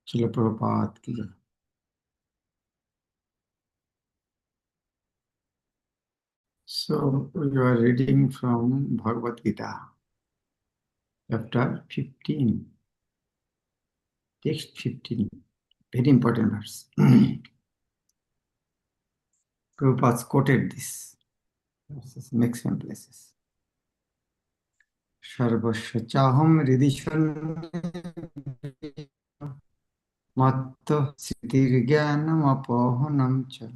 Srila Prabhupada ki jai. So we are reading from Bhagavad Gita, chapter 15, text 15, very important verse. Prabhupada quoted this verses maximum places. Sarvasya chaham ridishan matta siddhir jnanam apohanam cha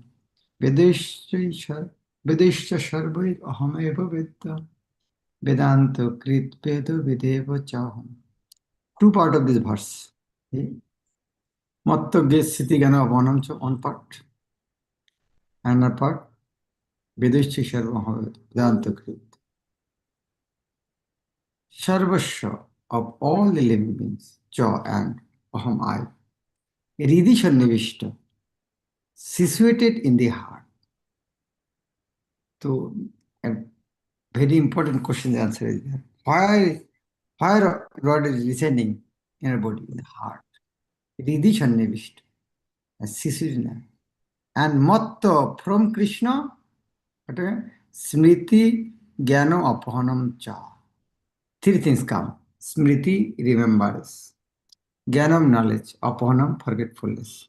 vedeshya sarvai aham eva vedta vedanta krit veda videva chaham. Two part of this verse. Matta gesiti gana avanam cha one part. Another part, vedeshya sarva vedanta krit. Sarvasya of all the living beings, cha and aham I. Ridhi Nivishta, situated in the heart. So, a very important question, the answer is there. Why Lord is residing in our body, in the heart? Ridhi Nivishta, situated in there. And Matta from Krishna, Smriti Jnana Apahanam Cha. Three things come. Smriti, remembrance. Jnanam, knowledge. Apahanam, forgetfulness.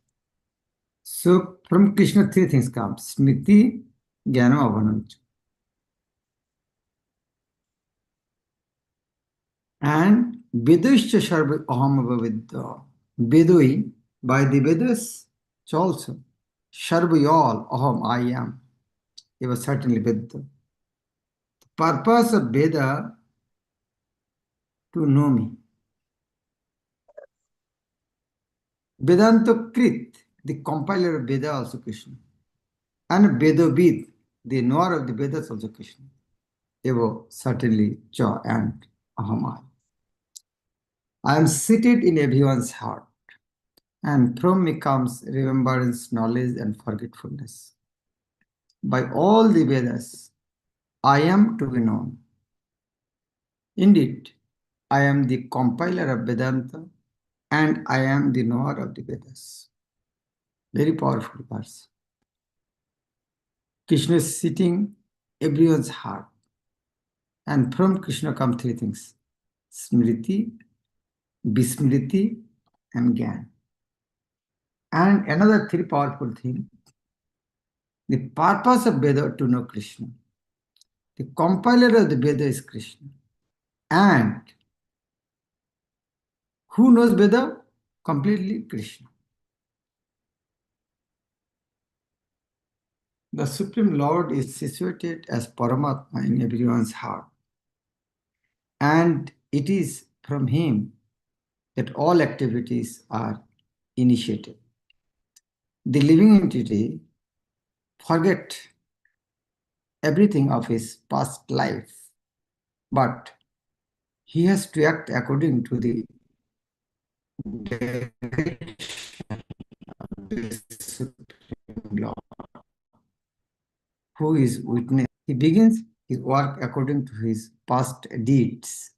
So from Krishna, three things come. Smriti, Jnana, Apahanam. And Vedaischa Sarva Aham Vidya. Vedoi, by the Vedas, it's also. Sarva all, Aham, I am. It was certainly Vedya. The purpose of Veda to know me. Vedanta Krit, the compiler of Veda, also Krishna. And Vedavid, the knower of the Vedas, also Krishna. Evo, certainly Cha and Aham. I am seated in everyone's heart, and from me comes remembrance, knowledge, and forgetfulness. By all the Vedas, I am to be known. Indeed, I am the compiler of Vedanta, and I am the knower of the Vedas. Very powerful verse. Krishna is sitting everyone's heart. And from Krishna come three things: Smriti, Vismriti, and Gyan. And another three powerful thing: the purpose of Veda to know Krishna. The compiler of the Veda is Krishna. And who knows Veda? Completely Krishna. The Supreme Lord is situated as Paramatma in everyone's heart. And it is from Him that all activities are initiated. The living entity forget everything of his past life, but he has to act according to the direction of the Supreme Lord, who is witness. He begins his work according to his past deeds.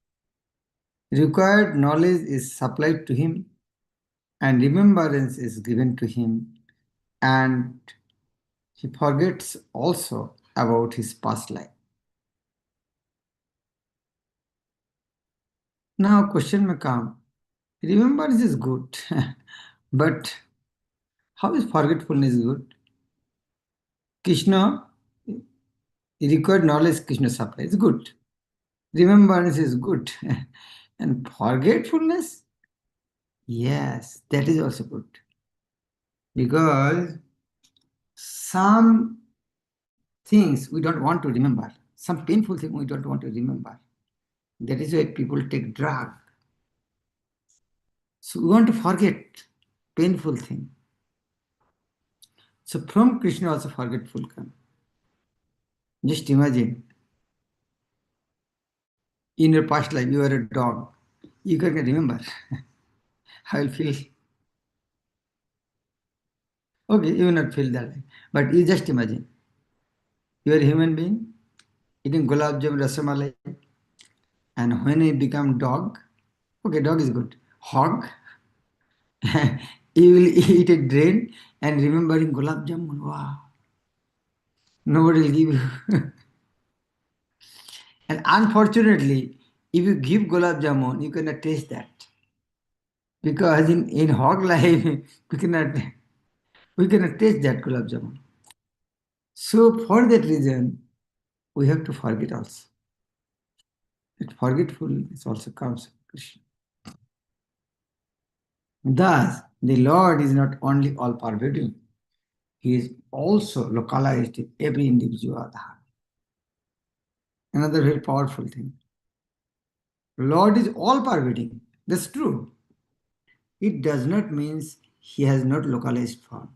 Required knowledge is supplied to him, and remembrance is given to him, and he forgets also about his past life. Now, question may come: remembrance is good, but how is forgetfulness good? Krishna, required knowledge Krishna supplies, good. Remembrance is good. And forgetfulness? Yes, that is also good. Because some things we don't want to remember. Some painful thing we don't want to remember. That is why people take drug. So we want to forget painful thing. So from Krishna also forgetful come. Just imagine, in your past life you were a dog. You can remember. I will feel. Okay, you will not feel that way. But you just imagine. You are a human being eating gulab jamun rasamalai, and when you become dog, okay, dog is good. Hog, You will eat a drain and remembering gulab jamun. Wow. Nobody will give you. And unfortunately, if you give gulab jamun, you cannot taste that. Because in hog life, we cannot taste that gulab jamun. So for that reason, we have to forget also. That forgetfulness also comes from Krishna. Thus, the Lord is not only all pervading, He is also localized in every individual heart. Another very powerful thing. Lord is all pervading. That's true. It does not mean He has not localized form.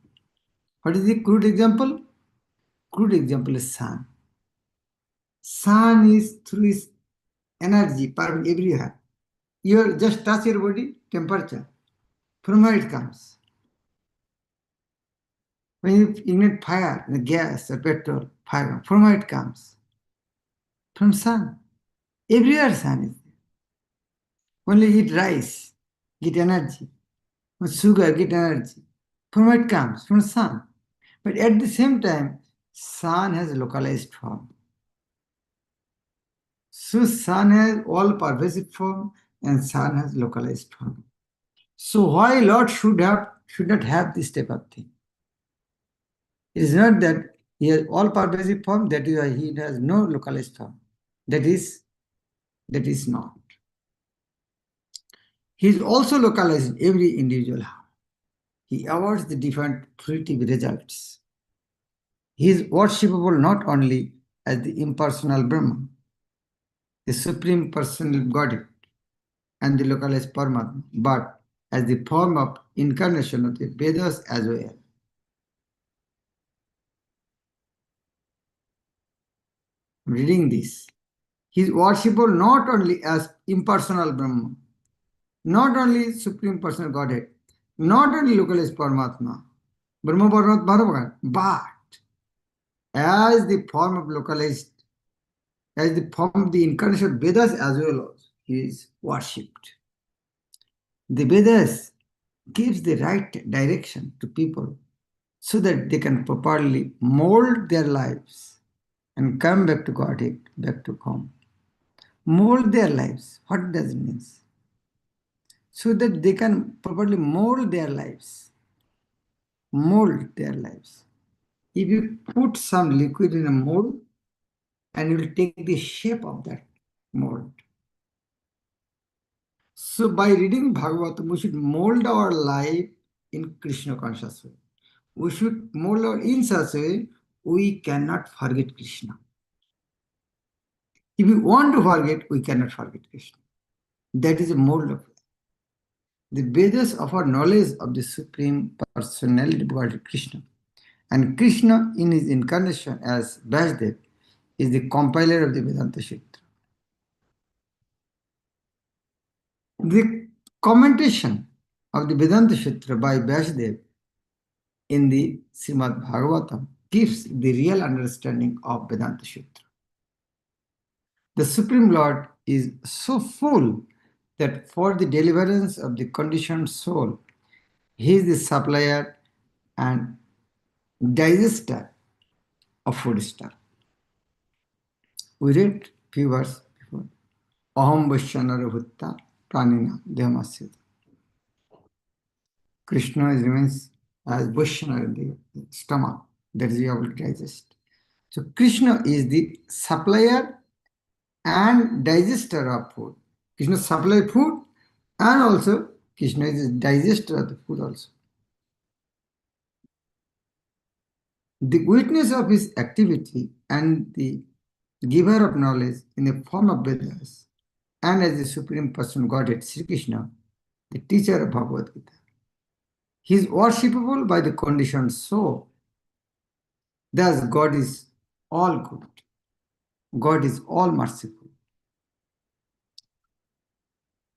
What is the crude example? Crude example is sun. Sun is through its energy pervading everywhere. You just touch your body, temperature. From where it comes? When you ignite fire, the gas or petrol, fire, from where it comes? From sun. Everywhere sun is there. Only eat rice, get energy. Or sugar, get energy. From where it comes? From sun. But at the same time, sun has a localized form. So sun has all pervasive form and sun has localized form. So why Lord should not have this type of thing? It is not that He has all pervasive form, that is why He has no localized form. That is not. He is also localized in every individual heart. He awards the different fruitive results. He is worshipable not only as the impersonal Brahman, the Supreme Personal Godhead, and the localized Paramatma, but as the form of incarnation of the Vedas as well. Reading this, he is worshipable not only as impersonal Brahman, not only Supreme Personal Godhead, not only localized Paramatma, Brahma Paramatma, but as the form of localized, as the form of the incarnation of Vedas as well as he is worshipped. The Vedas gives the right direction to people so that they can properly mold their lives and come back to Godhead, back to home. Mold their lives. What does it mean? So that they can properly mold their lives. Mold their lives. If you put some liquid in a mold, and you will take the shape of that mold. So by reading Bhagavad, we should mold our life in Krishna conscious way. We should mold our in such a way we cannot forget Krishna. If we want to forget, we cannot forget Krishna. That is a mold of it. The Vedas offer knowledge of the Supreme Personality of Godhead Krishna. And Krishna in his incarnation as Vasudev is the compiler of the Vedanta Sutra. The commentation of the Vedanta Sutra by Vasudev in the Srimad Bhagavatam gives the real understanding of Vedanta Sutra. The Supreme Lord is so full that for the deliverance of the conditioned soul, He is the supplier and digester of food stuff. We read few verses before. Aham Vaishnara Bhutta Pranina Dehamasya. Krishna remains as Vaishnara in the stomach, that is able to digest. So Krishna is the supplier and digester of food. Krishna supplies food and also Krishna is the digester of the food also. The witness of his activity and the giver of knowledge in the form of Vedas and as the Supreme Person Godhead, Sri Krishna, the teacher of Bhagavad Gita. He is worshipable by the conditioned soul. Thus, God is all good. God is all merciful.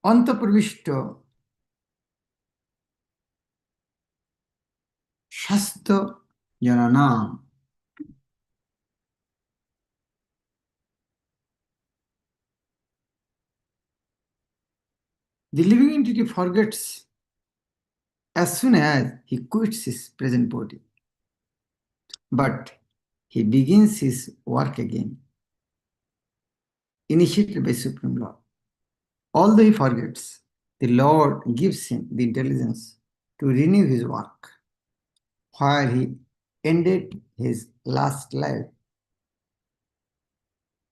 Antapravishta Shasta Jananam. The living entity forgets as soon as he quits his present body. But he begins his work again, initiated by Supreme Lord. Although he forgets, the Lord gives him the intelligence to renew his work, where he ended his last life.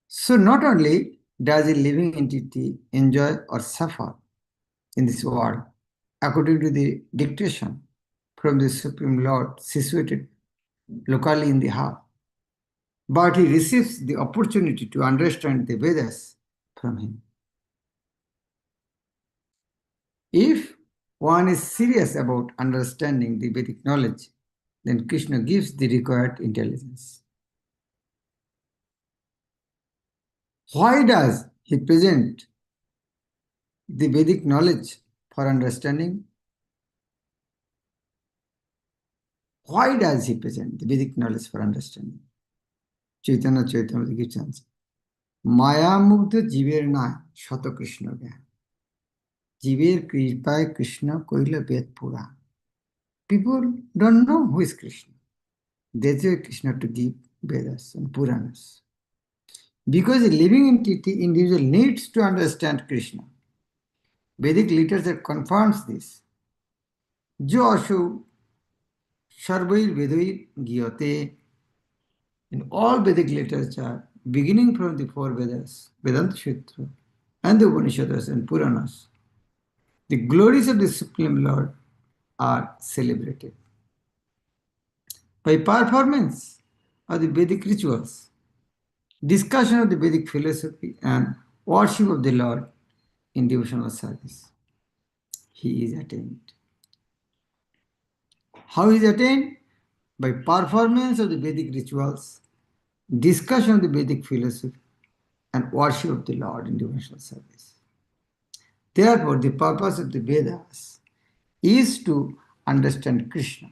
So not only does a living entity enjoy or suffer in this world, according to the dictation from the Supreme Lord situated locally in the heart, but he receives the opportunity to understand the Vedas from him. If one is serious about understanding the Vedic knowledge, then Krishna gives the required intelligence. Why does he present the Vedic knowledge for understanding? Why does he present the Vedic knowledge for understanding? Chaitanya Chaitanya gives answer. Maya Mugdha Jiver Nai Shata Krishna Gyan. Jiver Kripai Krishna Koila Ved Pura. People don't know who is Krishna. They say Krishna to give Vedas and Puranas. Because a living entity individual needs to understand Krishna. Vedic literature confirms this. Jo ashu sarvair vedoir giyate. In all Vedic literature, beginning from the four Vedas, Vedanta Sutra, and the Upanishads and Puranas, the glories of the Supreme Lord are celebrated. By performance of the Vedic rituals, discussion of the Vedic philosophy, and worship of the Lord in devotional service, he is attained. How is attained? By performance of the Vedic rituals, discussion of the Vedic philosophy, and worship of the Lord in devotional service. Therefore, the purpose of the Vedas is to understand Krishna.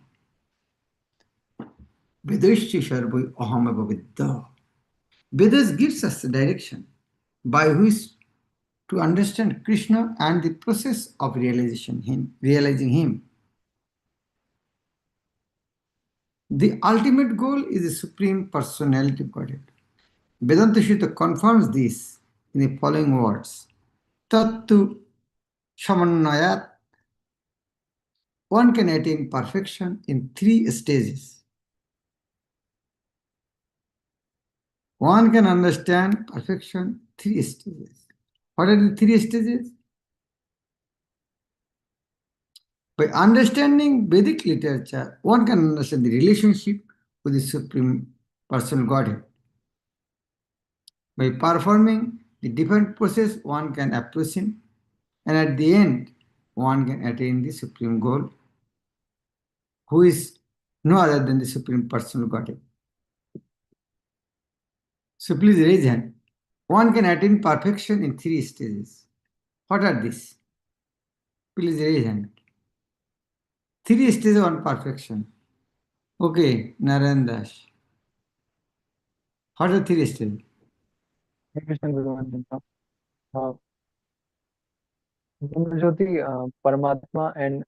Vedashya Sharvai Ahameva Vidya. Vedas gives us the direction by which to understand Krishna and the process of realizing Him. The ultimate goal is the Supreme Personality of Godhead. Vedanta Sutra confirms this in the following words. Tattu Samannayat. One can attain perfection in 3 stages. One can understand perfection 3 stages. What are the 3 stages? By understanding Vedic literature, one can understand the relationship with the Supreme Personal Godhead. By performing the different process, one can approach Him, and at the end, one can attain the Supreme Goal, who is no other than the Supreme Personal Godhead. So please raise hand. One can attain perfection in 3 stages. What are these? Please raise hand. 3 stages on perfection. Okay, Narayan Das. What are 3 stages? Krishna भगवान का ज्योति परमात्मा and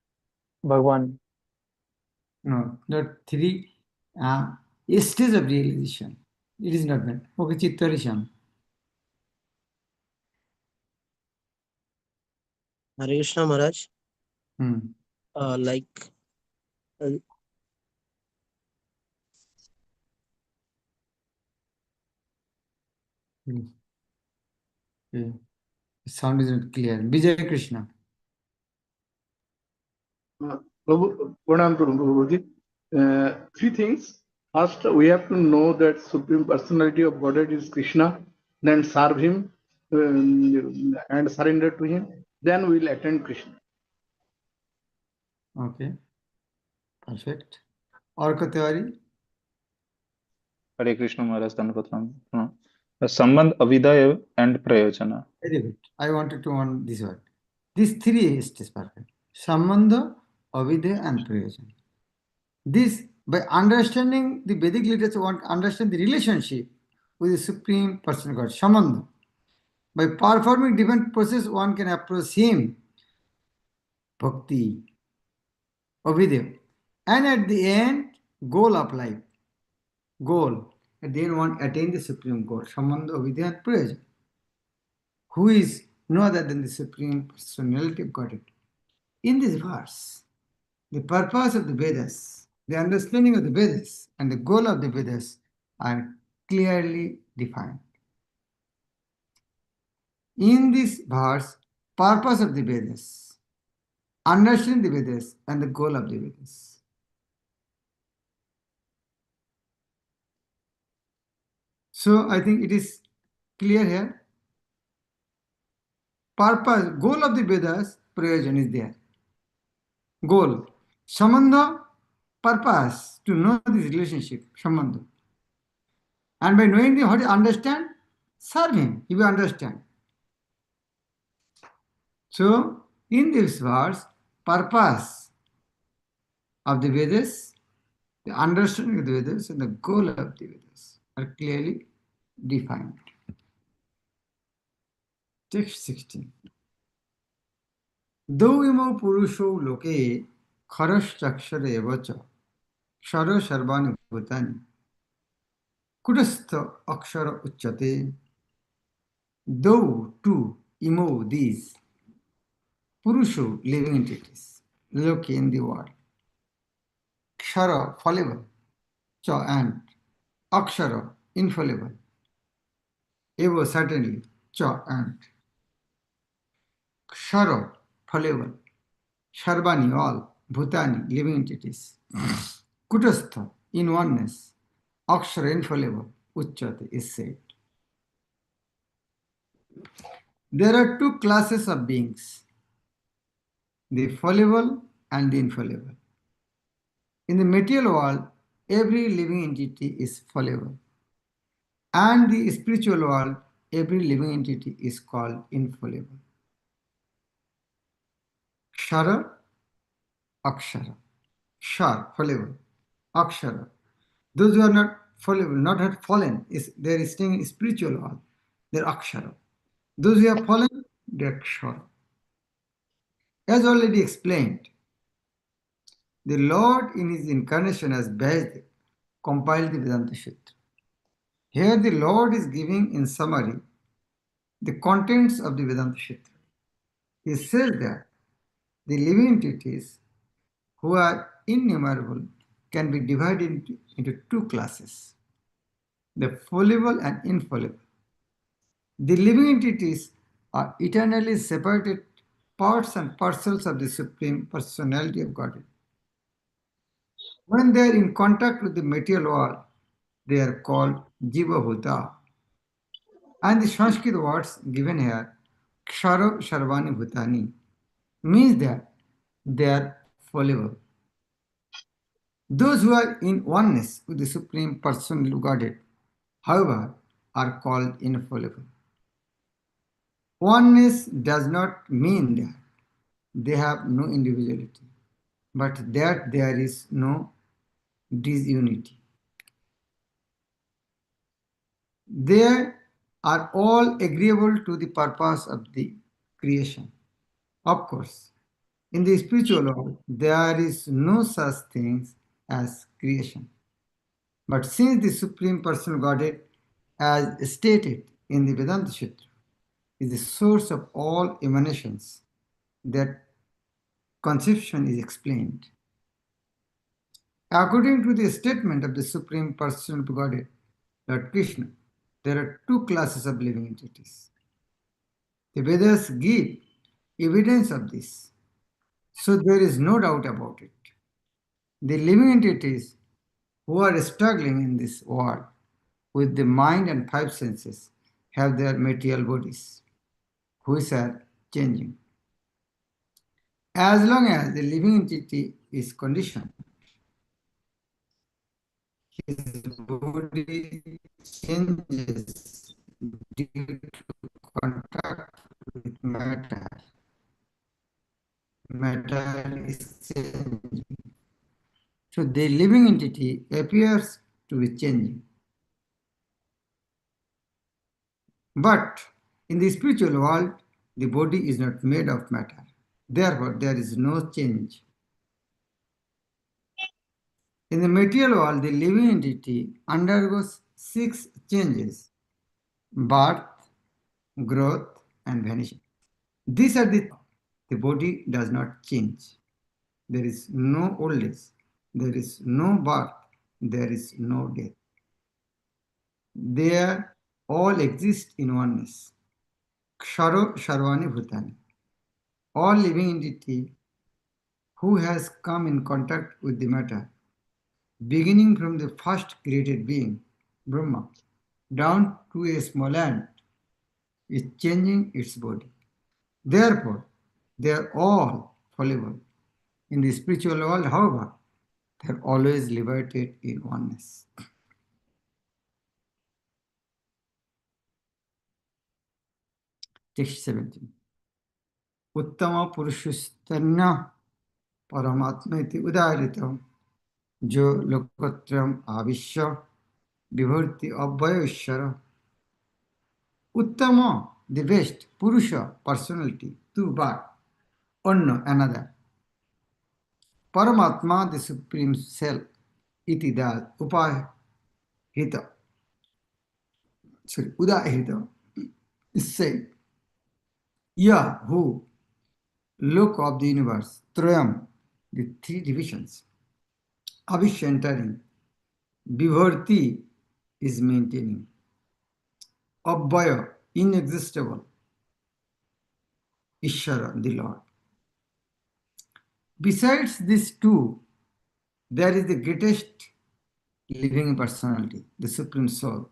भगवान No, not 3 stages of realization. It is not that. Okay, Chittarisham. Hare Krishna Maharaj, Hmm. like uh, Hmm. Okay. Sound is not clear. Vijay Krishna. Prabhu, Pranam to Prabhuji. 3 things. First, we have to know that Supreme Personality of Godhead is Krishna, then serve Him and surrender to Him. Then we will attain Krishna. Okay. Perfect. और कतेवारी? हरे कृष्ण महाराज धन्यवाद प्रणाम संबंध अविद्या and प्रयोजन. Very good. I wanted to on this word. These 3 stages perfect. Sambandha, Avidya, and Prayojan. This, by understanding the Vedic literature, one can understand the relationship with the Supreme Personal God, Sambandha. By performing different process, one can approach Him. Bhakti. Avidya. And at the end, goal of life. Goal. At the end, one attain the supreme goal. Sambandha, Avidya, and Prayojan. Who is no other than the Supreme Personality of Godhead. In this verse, the purpose of the Vedas, the understanding of the Vedas, and the goal of the Vedas are clearly defined. In this verse, purpose of the Vedas, understanding the Vedas, and the goal of the Vedas. So I think it is clear here. Purpose, goal of the Vedas, Prayojan is there. Goal, Sambandha, purpose, to know this relationship, Sambandha. And by knowing the how to understand, serve him, he will understand. So, in this verse, purpose of the Vedas, the understanding of the Vedas, and the goal of the Vedas are clearly defined. Text 16. Do imo purusho loke kharas chakshara evacha shara sarvani bhutani kudastha akshara uchyate. Though two imo these purusho living entities loke in the world, kshara fallible, cha and akshara infallible, eva certainly, cha and kshara fallible, sarvani all, bhutani living entities, kutastha in oneness, akshara infallible, uchyate is said. There are two classes of beings, the fallible and the infallible. In the material world, every living entity is fallible. And the spiritual world, every living entity is called infallible. Kshara, akshara. Shar, fallible. Akshara. Those who are not fallible, not had fallen, they are staying in spiritual world. They are akshara. Those who have fallen, they are kshara. As already explained, the Lord in his incarnation as Vedic compiled the Vedanta Sutra. Here the Lord is giving in summary the contents of the Vedanta Sutra. He says that the living entities who are innumerable can be divided into two classes, the fallible and infallible. The living entities are eternally separated parts and parcels of the Supreme Personality of Godhead. When they are in contact with the material world, they are called Jiva Bhuta. And the Sanskrit words given here, Kshara Sarvani Bhutani, means that they are fallible. Those who are in oneness with the Supreme Personality of Godhead, however, are called infallible. Oneness does not mean that they have no individuality, but that there is no disunity. They are all agreeable to the purpose of the creation. Of course, in the spiritual world, there is no such thing as creation. But since the Supreme Personal Godhead, as stated in the Vedanta Sutra, is the source of all emanations, that conception is explained. According to the statement of the Supreme Personal Godhead, Lord Krishna, there are two classes of living entities. The Vedas give evidence of this, so there is no doubt about it. The living entities who are struggling in this world with the mind and five senses have their material bodies, which are changing. As long as the living entity is conditioned, his body changes due to contact with matter. Matter is changing. So the living entity appears to be changing. But in the spiritual world, the body is not made of matter. Therefore, there is no change. In the material world, the living entity undergoes 6 changes: birth, growth, and vanishing. These are the body does not change. There is no old age, there is no birth, there is no death. They all exist in oneness. Ksharo Sharvani Bhutani. All living entity who has come in contact with the matter, beginning from the first created being, Brahma, down to a small ant, is changing its body. Therefore, they are all fallible. In the spiritual world, however, they are always liberated in oneness. Text 17. Uttama Purushustanya Paramatma iti udaritam jo lokotram avishya vibhurti abhaya ishara. Uttama, the best, Purusha, personality, two but, Anna, another. Paramatma, the supreme self, iti that, upahita, udahita, is said, Ya, who, look of the universe, Trayam, the three divisions, Avishya entering, Vibharti is maintaining, Abhaya, inexhaustible, Ishara, the Lord. Besides these two, there is the greatest living personality, the Supreme Soul,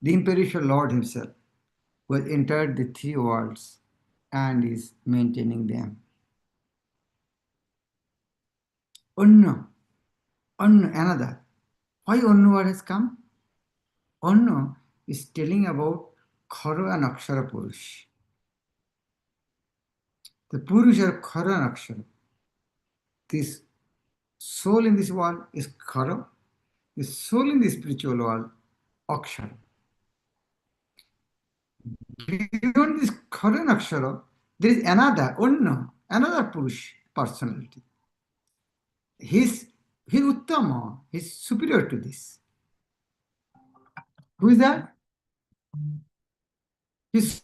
the imperishable Lord Himself, who has entered the three worlds and is maintaining them. Anna, another. Why Anna word has come? Anna is telling about Khara and Akshara Purush. The Purush are Khara and Akshara. This soul in this world is Khara, the soul in the spiritual world, Akshara. Beyond this Khara and Akshara, there is another, Anna, another Purush personality. He's Uttama, he's superior to this. Who is that? He's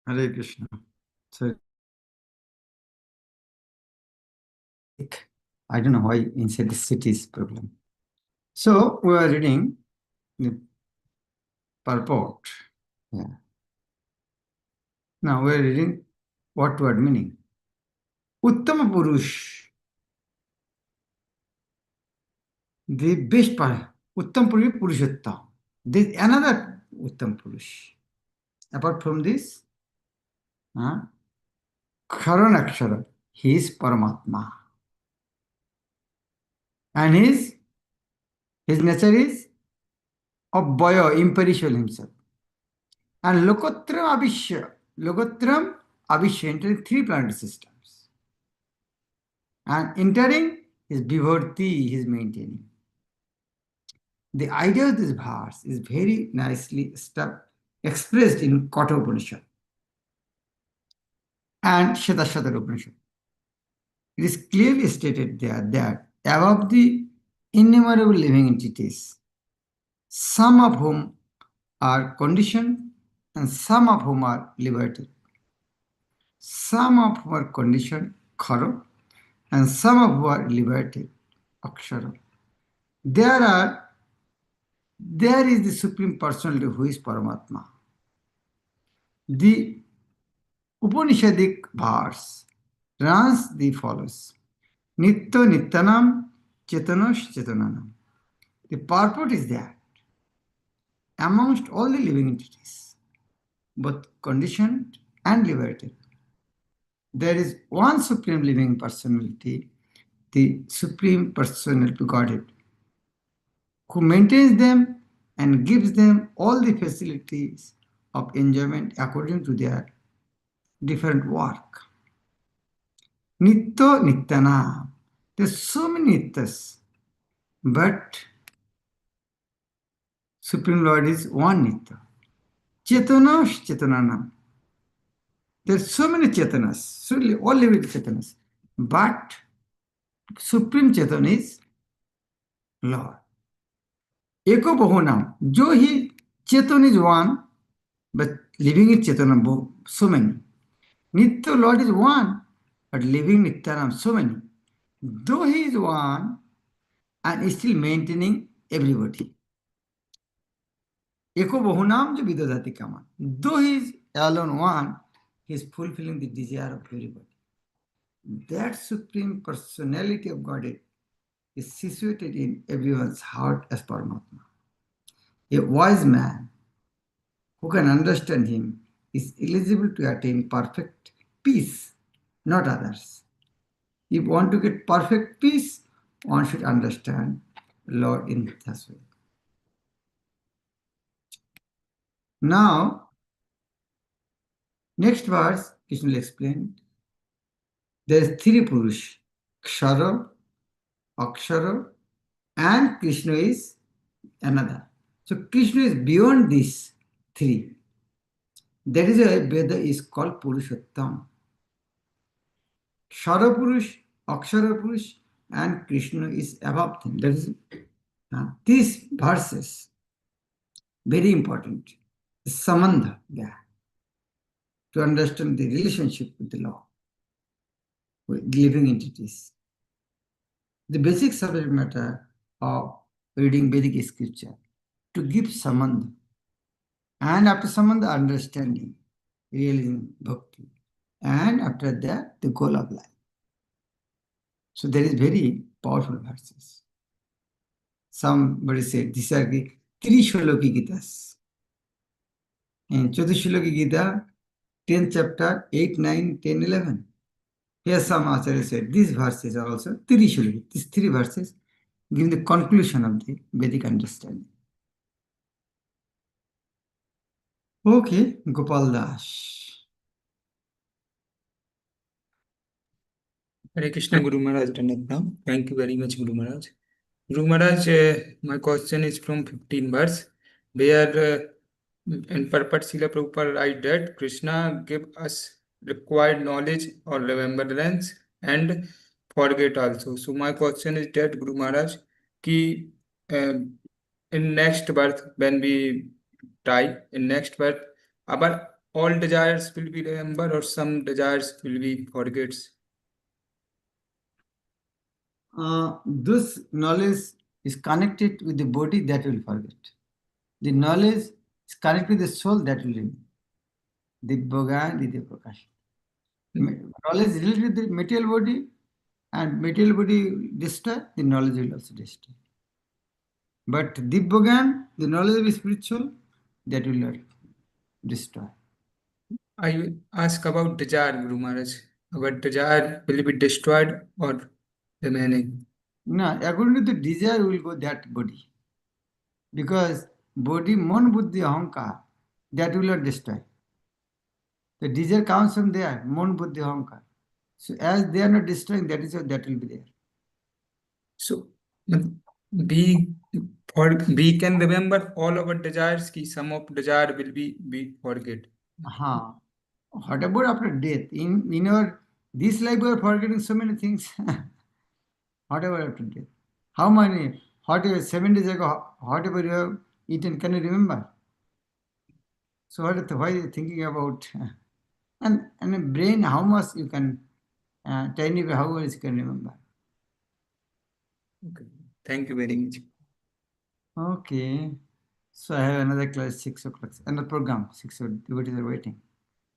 Hare Krishna. So, I don't know why inside the city is problem. So, we are reading the purport. Yeah. Now, we are reading what word meaning. Uttama Purush. The best part. Uttam Purush Purushottam. There is another Uttam Purush. Apart from this, Kharan Akshara, he is Paramatma. And his nature is Abhaya, imperishable himself. And Lokotram Abhishya entering three planetary systems. And entering is Vibharti, he is maintaining. The idea of this verse is very nicely expressed in Katha Upanishad and Shvetashvatara Upanishad. It is clearly stated there that above the innumerable living entities, some of whom are conditioned and some of whom are liberated, some of whom are conditioned, khara, and some of whom are liberated, akshara. There is the Supreme Personality who is Paramatma. The Upanishadic verse runs the follows. Nitya Nityanam Chetanosh Chetananam. The purport is that amongst all the living entities, both conditioned and liberated, there is one Supreme Living Personality, the Supreme Personality of Godhead, who maintains them and gives them all the facilities of enjoyment according to their different work. Nitya Nityana. There's so many Nityas, but Supreme Lord is one Nitya. Chetanosh Chetananam. There's so many Chetanas, so all living Chetanas, but Supreme Chetan is Lord. Eko Bahunam. Jo he Chetan is one, but living in Chetanam so many. Nitya Lord is one, but living Nityanam so many. Though he is one and is still maintaining everybody. Eko Bahunam jo Vidodhati Kaman. Though he is alone one, he is fulfilling the desire of everybody. That Supreme Personality of Godhead is situated in everyone's heart as Paramatma. A wise man who can understand him is eligible to attain perfect peace, not others. If you want to get perfect peace, one should understand Lord in this way. Now, next verse, Krishna will explain. There is three Purush, Kshara, Akshara, and Krishna is another. So Krishna is beyond these three. That is why Veda is called Purushottam. Kshara Purush, Akshara Purush, and Krishna is above them. That is these verses, very important. Samandha there to understand the relationship with the law, with living entities. The basic subject matter of reading Vedic scripture to give samandha, and after samandha, understanding, realizing bhakti, and after that, the goal of life. So there is very powerful verses. Somebody said these are the three Shloki Gitas. In Chatusshloki Gita, 10th chapter, 8, 9, 10, 11. Here some Acharya said these verses are also three Shloki. These three verses give the conclusion of the Vedic understanding. Okay, Gopal Das. Hare Krishna Guru Maharaj Danatnam. Thank you very much, Guru Maharaj. Guru Maharaj, my question is from 15 verse, where in purport Srila Prabhupada write that Krishna give us required knowledge or remembrance and forget also. So my question is that, Guru Maharaj, ki in next birth, when we die, in next birth, our all desires will be remembered or some desires will be forgets? This knowledge is connected with the body that will forget. The knowledge is connected with the soul that will remain. Dibbogyan, Didya Prakash. Knowledge is related with the material body, and material body destroy, the knowledge will also destroy. But Dibbogyan, the knowledge of the spiritual, that will not destroy. I will ask about desire, Guru Maharaj. Our desire will be destroyed or remaining? Now, according to the desire, will go that body. Because body, mon buddhi, ahankar, that will not destroy. The desire comes from there, mon buddhi, ahankar. So as they are not destroying, that is what that will be there. So we can remember all our desires, ki some of desire will be forget. What about after death? In our this life we are forgetting so many things. Whatever after death. How many, whatever 7 days ago, whatever you have eaten, can you remember? So why are you thinking about? And a brain, how much you can, tiny, how much you can remember? Okay. Thank you very much. Okay. So I have another class 6 o'clock, another program 6 o'clock. Devotees are waiting.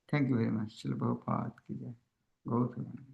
Thank you very much. Srila Prabhupada ki jai. Gaur Premanand.